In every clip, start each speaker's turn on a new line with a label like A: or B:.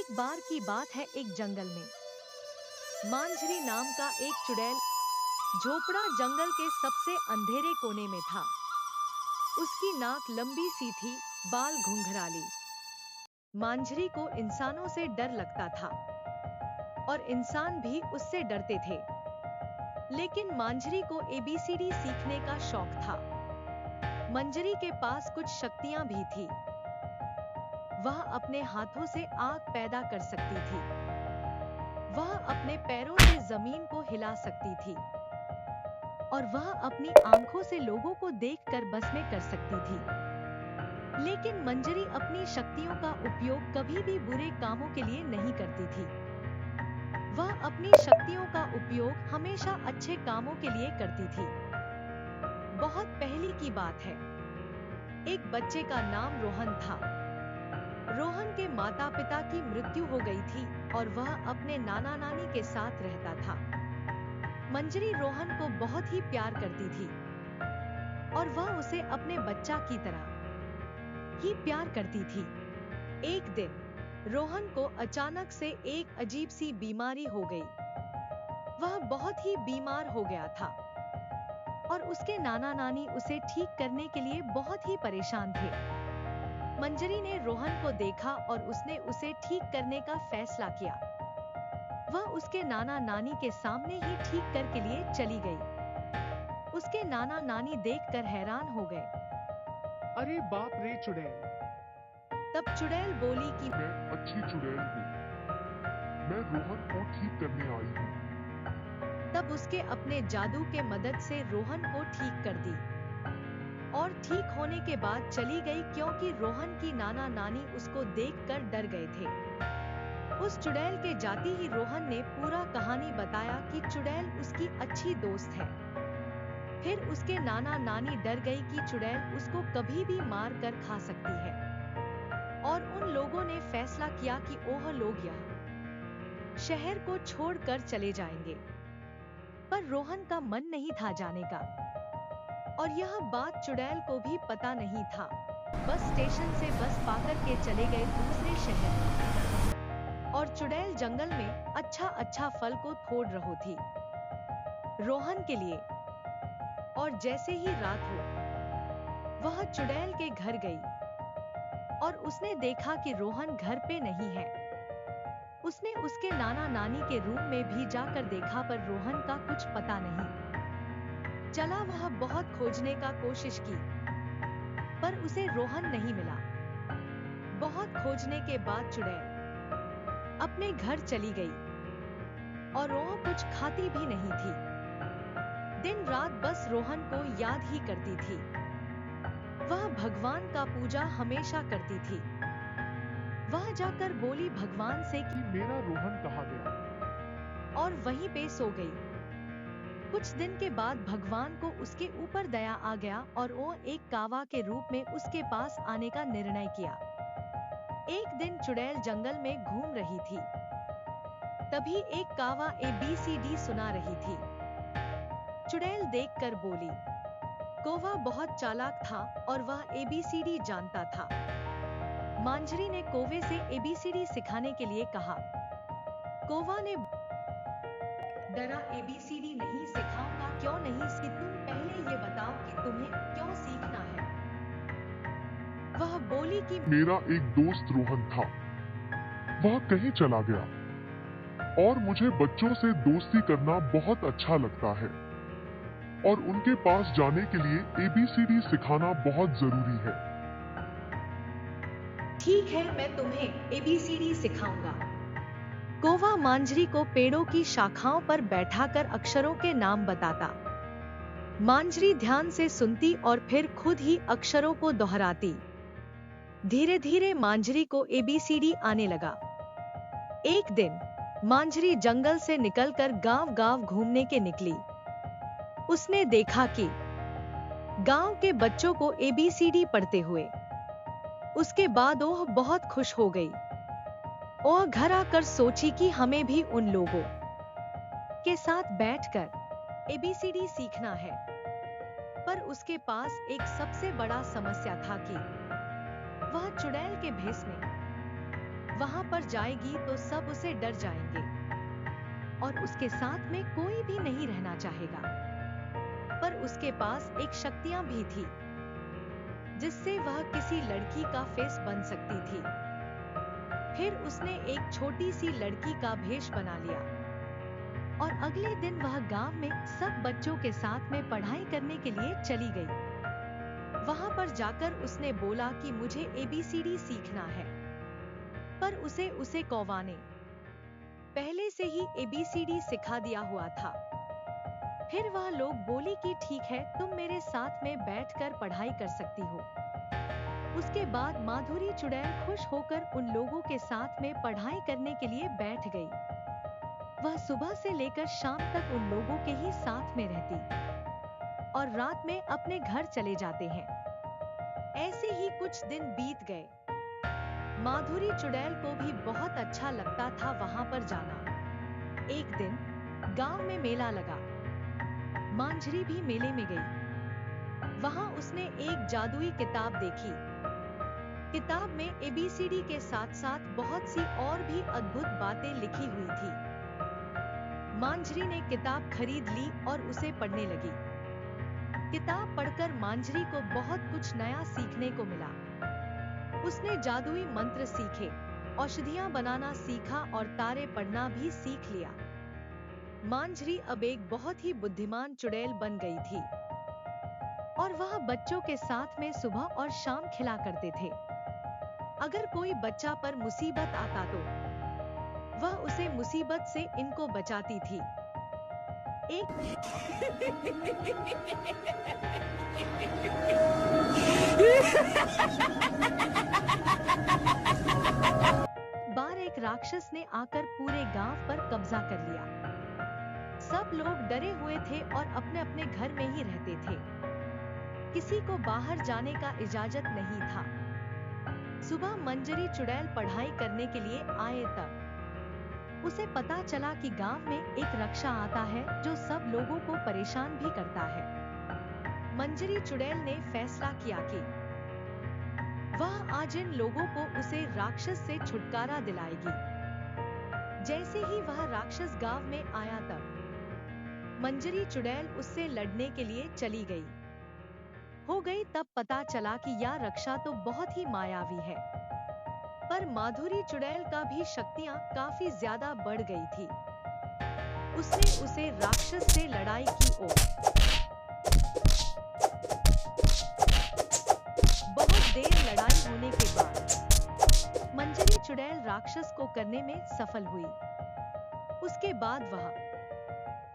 A: एक बार की बात है, एक जंगल में मांझरी नाम का एक चुड़ैल झोपड़ा जंगल के सबसे अंधेरे कोने में था। उसकी नाक लंबी सी थी, बाल घुंघराले। मांझरी को इंसानों से डर लगता था और इंसान भी उससे डरते थे। लेकिन मांझरी को एबीसीडी सीखने का शौक था। मंजरी के पास कुछ शक्तियां भी थी। वह अपने हाथों से आग पैदा कर सकती थी। वह अपने पैरों से जमीन को हिला सकती थी और वह अपनी आंखों से लोगों को देखकर बसमें कर सकती थी। लेकिन मंजरी अपनी शक्तियों का उपयोग कभी भी बुरे कामों के लिए नहीं करती थी। वह अपनी शक्तियों का उपयोग हमेशा अच्छे कामों के लिए करती थी। बहुत पहले की बात है। एक बच्चे का नाम रोहन था। रोहन के माता पिता की मृत्यु हो गई थी और वह अपने नाना नानी के साथ रहता था। मंजरी रोहन को बहुत ही प्यार करती थी और वह उसे अपने बच्चा की तरह ही प्यार करती थी। एक दिन रोहन को अचानक से एक अजीब सी बीमारी हो गई। वह बहुत ही बीमार हो गया था और उसके नाना नानी उसे ठीक करने के लिए बहुत ही परेशान थे। मंजरी ने रोहन को देखा और उसने उसे ठीक करने का फैसला किया। वह उसके नाना नानी के सामने ही ठीक कर के लिए चली गई। उसके नाना नानी देखकर हैरान हो गए।
B: अरे बाप रे चुड़ैल।
A: तब चुड़ैल बोली कि
C: मैं अच्छी चुड़ैल हूँ। मैं रोहन को ठीक करने आई हूँ।
A: तब उसके अपने जादू के मदद से रोहन को ठीक कर दी और ठीक होने के बाद चली गई, क्योंकि रोहन की नाना नानी उसको देखकर डर गए थे। उस चुड़ैल के जाते ही रोहन ने पूरा कहानी बताया कि चुड़ैल उसकी अच्छी दोस्त है। फिर उसके नाना नानी डर गई कि चुड़ैल उसको कभी भी मार कर खा सकती है और उन लोगों ने फैसला किया कि ओह लोग यह शहर को छोड़कर चले जाएंगे। पर रोहन का मन नहीं था जाने का और यह बात चुड़ैल को भी पता नहीं था। बस स्टेशन से बस पाकर के चले गए दूसरे शहर और चुड़ैल जंगल में अच्छा अच्छा फल को तोड़ रही थी रोहन के लिए। और जैसे ही रात हो वह चुड़ैल के घर गई और उसने देखा कि रोहन घर पे नहीं है। उसने उसके नाना नानी के रूम में भी जाकर देखा, पर रोहन का कुछ पता नहीं चला। वह बहुत खोजने का कोशिश की पर उसे रोहन नहीं मिला। बहुत खोजने के बाद चुड़ैल अपने घर चली गई और वह कुछ खाती भी नहीं थी। दिन रात बस रोहन को याद ही करती थी। वह भगवान का पूजा हमेशा करती थी। वह जाकर बोली भगवान से
C: कि मेरा रोहन कहाँ गया?
A: और वहीं पे सो गई। कुछ दिन के बाद भगवान को उसके ऊपर दया आ गया और वो एक कावा के रूप में उसके पास आने का निर्णय किया। एक दिन चुड़ैल जंगल में घूम रही थी। तभी एक कावा ABCD सुना रही थी। चुड़ैल देखकर बोली। कौवा बहुत चालाक था और वह ABCD जानता था। मांझरी ने कौवे से ABCD सिखाने के लिए कहा। कौवा ने डरा, ABCD नहीं सिखाऊंगा। क्यों नहीं? तुम पहले ये बताओ कि तुम्हें क्यों सीखना है। वह बोली कि
C: मेरा एक दोस्त रोहन था। वह कहीं चला गया और मुझे बच्चों से दोस्ती करना बहुत अच्छा लगता है और उनके पास जाने के लिए ABCD सिखाना बहुत जरूरी है।
A: ठीक है, मैं तुम्हें ABCD सिखाऊंगा। कौवा मांझरी को पेड़ों की शाखाओं पर बैठाकर अक्षरों के नाम बताता। मांझरी ध्यान से सुनती और फिर खुद ही अक्षरों को दोहराती। धीरे धीरे मांझरी को ABCD आने लगा। एक दिन मांझरी जंगल से निकलकर गांव-गांव घूमने के निकली। उसने देखा कि गांव के बच्चों को ABCD पढ़ते हुए। उसके बाद वह बहुत खुश हो गई। वह घर आकर सोची कि हमें भी उन लोगों के साथ बैठकर ABCD सीखना है। पर उसके पास एक सबसे बड़ा समस्या था कि वह चुड़ैल के भेष में वहां पर जाएगी तो सब उसे डर जाएंगे और उसके साथ में कोई भी नहीं रहना चाहेगा। पर उसके पास एक शक्तियां भी थी जिससे वह किसी लड़की का फेस बन सकती थी। फिर उसने एक छोटी सी लड़की का भेष बना लिया और अगले दिन वह गांव में सब बच्चों के साथ में पढ़ाई करने के लिए चली गई। वहां पर जाकर उसने बोला कि मुझे ABCD सीखना है, पर उसे कौवा ने पहले से ही ABCD सिखा दिया हुआ था। फिर वह लोग बोली कि ठीक है, तुम मेरे साथ में बैठकर पढ़ाई कर सकती हो। उसके बाद माधुरी चुड़ैल खुश होकर उन लोगों के साथ में पढ़ाई करने के लिए बैठ गई। वह सुबह से लेकर शाम तक उन लोगों के ही साथ में रहती और रात में अपने घर चले जाते हैं। ऐसे ही कुछ दिन बीत गए। माधुरी चुड़ैल को भी बहुत अच्छा लगता था वहां पर जाना। एक दिन गांव में मेला लगा। मांझरी भी मेले में गई। वहां उसने एक जादुई किताब देखी। किताब में ABCD के साथ साथ बहुत सी और भी अद्भुत बातें लिखी हुई थी। मांझरी ने किताब खरीद ली और उसे पढ़ने लगी। किताब पढ़कर मांझरी को बहुत कुछ नया सीखने को मिला। उसने जादुई मंत्र सीखे, औषधियां बनाना सीखा और तारे पढ़ना भी सीख लिया। मांझरी अब एक बहुत ही बुद्धिमान चुड़ैल बन गई थी और वह बच्चों के साथ में सुबह और शाम खेला करते थे। अगर कोई बच्चा पर मुसीबत आता तो वह उसे मुसीबत से इनको बचाती थी। एक बार एक राक्षस ने आकर पूरे गांव पर कब्जा कर लिया। सब लोग डरे हुए थे और अपने अपने घर में ही रहते थे। किसी को बाहर जाने का इजाजत नहीं था। सुबह मंजरी चुड़ैल पढ़ाई करने के लिए आए तब उसे पता चला कि गांव में एक रक्षा आता है जो सब लोगों को परेशान भी करता है। मंजरी चुड़ैल ने फैसला किया कि वह आज इन लोगों को उसे राक्षस से छुटकारा दिलाएगी। जैसे ही वह राक्षस गांव में आया तब मंजरी चुड़ैल उससे लड़ने के लिए चली गई। हो गई तब पता चला कि यह रक्षा तो बहुत ही मायावी है, पर माधुरी चुड़ैल का भी शक्तियां काफी ज्यादा बढ़ गई थी। उसने उसे राक्षस से लड़ाई की ओर बहुत देर लड़ाई होने के बाद मंजरी चुड़ैल राक्षस को करने में सफल हुई। उसके बाद वह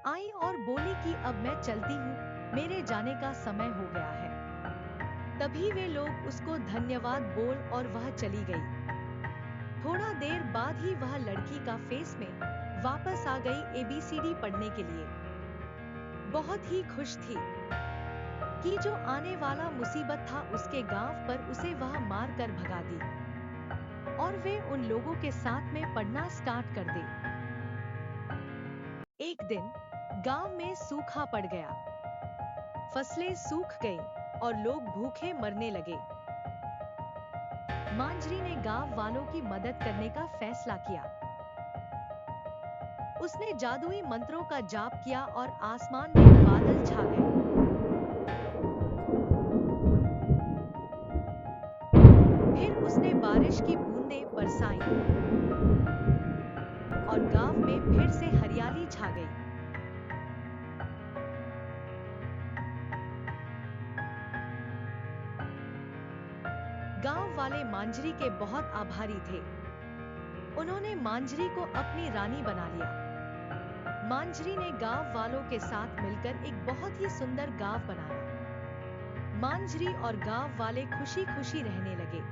A: आई और बोली कि अब मैं चलती हूँ, मेरे जाने का समय हो गया है। तभी वे लोग उसको धन्यवाद बोल और वह चली गई। थोड़ा देर बाद ही वह लड़की का फेस में वापस आ गई ABCD पढ़ने के लिए। बहुत ही खुश थी कि जो आने वाला मुसीबत था उसके गांव पर उसे वह मार कर भगा दी और वे उन लोगों के साथ में पढ़ना स्टार्ट कर दे। एक दिन गांव में सूखा पड़ गया। फसलें सूख गईं और लोग भूखे मरने लगे। मांझरी ने गांव वालों की मदद करने का फैसला किया। उसने जादुई मंत्रों का जाप किया और आसमान में बादल छा गए। फिर उसने बारिश की बूंदें बरसाईं और गांव में फिर से हरियाली छा गई। गांव वाले मांझरी के बहुत आभारी थे। उन्होंने मांझरी को अपनी रानी बना लिया। मांझरी ने गांव वालों के साथ मिलकर एक बहुत ही सुंदर गांव बनाया। मांझरी और गांव वाले खुशी खुशी रहने लगे।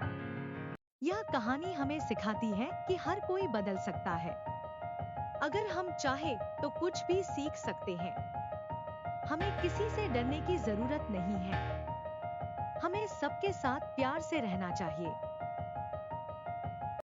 A: यह कहानी हमें सिखाती है कि हर कोई बदल सकता है। अगर हम चाहे तो कुछ भी सीख सकते हैं। हमें किसी से डरने की जरूरत नहीं है। हमें सबके साथ प्यार से रहना चाहिए।